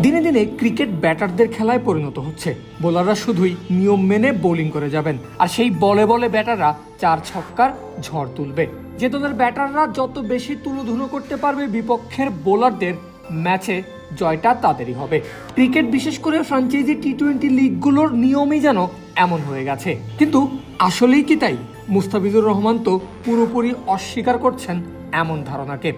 দিনে দিনে ক্রিকেট ব্যাটারদের খেলায় পরিণত হচ্ছে। বোলাররা শুধুই নিয়ম মেনে বোলিং করে যাবেন, আর সেই বলে বলে ব্যাটাররা 4 ছক্কার ঝড় তুলবে। যে দলের ব্যাটাররা যত বেশি তুলোধুনো করতে পারবে বিপক্ষের বোলারদের, ম্যাচে জয়টা তাদেরই হবে। ক্রিকেট, বিশেষ করে ফ্র্যাঞ্চাইজি টি-20 লিগগুলোর নিয়মই যেন এমন হয়ে গেছে। কিন্তু আসলেই কি তাই? মুস্তাফিজুর রহমান তো পুরোপুরি অস্বীকার করছেন এমন ধারণাকে।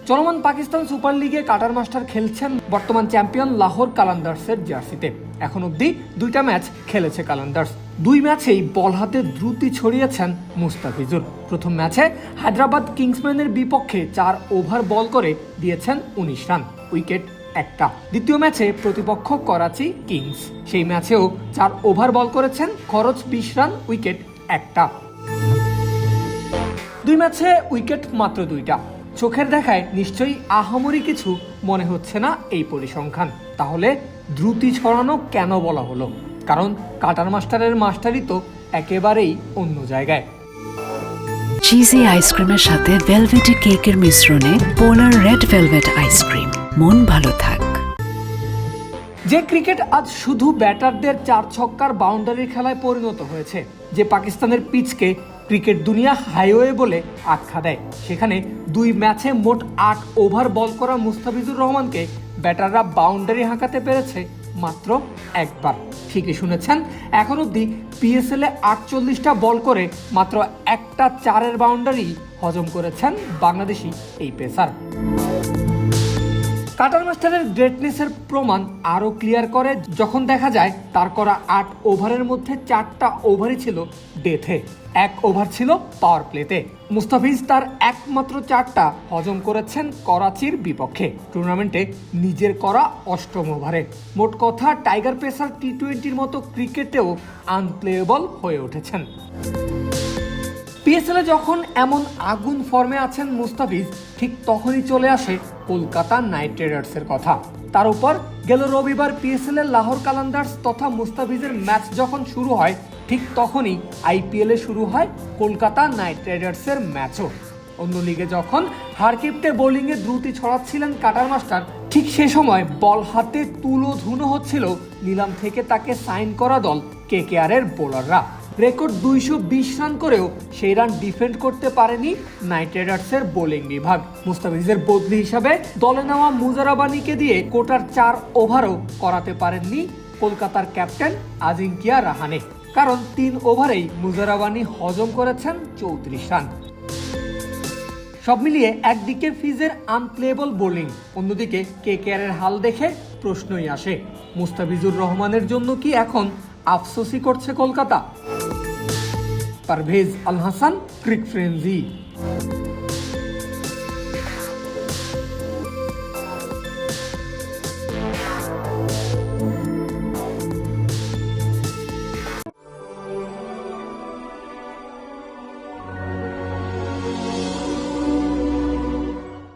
চলমান পাকিস্তান সুপার লিগে কাটার মাস্টার খেলছেন বর্তমান চ্যাম্পিয়ন লাহোর কালান্দার্সের জার্সিতে। এখন অবধি 2টা ম্যাচ খেলেছে কালান্দার্স। 2 ম্যাচেই বল হাতে দ্রুতি ছড়িয়েছেন মুস্তাফিজুর। প্রথম ম্যাচে হায়দ্রাবাদ কিংসম্যানের বিপক্ষে 4 ওভার বল করে দিয়েছেন 19 রান, উইকেট একটা। দ্বিতীয় ম্যাচে প্রতিপক্ষ করাচি কিংস, সেই ম্যাচেও 4 ওভার বল করেছেন, খরচ 20 রান, উইকেট একটা। 2 ম্যাচে উইকেট মাত্র 2টা। চোখের দেখায় নিশ্চয়ই আহামরি কিছু মনে হচ্ছে না এই পরিসংখ্যান। তাহলে দ্রুতি ছড়ানো কেন বলা হলো? কারণ কাটার মাস্টারের মাস্টারই তো একেবারেই অন্য জায়গায়। চিজি আইসক্রিমের সাথে ভেলভেটি কেকের মিশ্রণে পোলার রেড ভেলভেট আইসক্রিম, মন ভালো থাক। যে ক্রিকেট আজ শুধু ব্যাটারদের 4 ছক্কার বাউন্ডারির খেলায় পরিণত হয়েছে, যে পাকিস্তানের পিচকে ক্রিকেট দুনিয়া হাইওয়ে বলে আখ্যা দেয়, সেখানে 2 ম্যাচে মোট 8 ওভার বল করা মুস্তাফিজুর রহমানকে ব্যাটাররা বাউন্ডারি হাঁকাতে পেরেছে মাত্র একবার। ঠিকই শুনেছেন, এখন অবধি পিএসএল এ 48টা বল করে মাত্র একটা 4-এর বাউন্ডারি হজম করেছেন বাংলাদেশি এই পেসার। কাটার মাস্টারের গ্রেটনেসের প্রমাণ আরও ক্লিয়ার করে যখন দেখা যায় তার করা 8 ওভারের মধ্যে 4টা ওভারই ছিল ডেথে, 1 ওভার ছিল পাওয়ার প্লেতে। মুস্তাফিজ তার একমাত্র 4টা হজম করেছেন করাচির বিপক্ষে, টুর্নামেন্টে নিজের করা 8ম ওভারে। মোট কথা, টাইগার পেসার টি-20-র মতো ক্রিকেটেও আনপ্লেয়েবল হয়ে উঠেছেন। পিএসএল এ যখন এমন আগুন ফর্মে আছেন মুস্তাফিজ, ঠিক তখনই চলে আসে কলকাতা নাইট রাইডার্সের কথা। তার উপর গেল রবিবার পিএসএল এর লাহোর কালান্দার্স তথা মুস্তাফিজের ম্যাচ যখন শুরু হয়, ঠিক তখনই আইপিএল এ শুরু হয় কলকাতা নাইট রাইডার্সের ম্যাচও। অন্য লিগে যখন হারকিপ্টে বোলিংয়ে দ্রুতি ছড়াচ্ছিলেন কাটার মাস্টার, ঠিক সে সময় বল হাতে তুলোধুনো হচ্ছিল নিলাম থেকে তাকে সাইন করা দল কেকেআর এর বোলাররা। রেকর্ড 220 রান করেও সেই রান ডিফেন্ড করতে পারেনি নাইট রাইডার্সের বোলিং বিভাগ। মুস্তাফিজের বদলি হিসাবে দলে নেওয়া মুজারাবানিকে দিয়ে কোটার 4 ওভারও করাতে পারেননি কলকাতার ক্যাপ্টেন আজিঙ্কিয়া রাহানে, কারণ 3 ওভারেই মুজারাবানি হজম করেছেন 34 রান। সব মিলিয়ে একদিকে ফিজের আনপ্লেয়েবল বোলিং, অন্যদিকে কেকেআর এর হাল দেখে প্রশ্নই আসে, মুস্তাফিজুর রহমানের জন্য কি এখন আফসোসই করছে কলকাতা? পারভেজ আল হাসান, ক্রিক ফ্রেন্জি।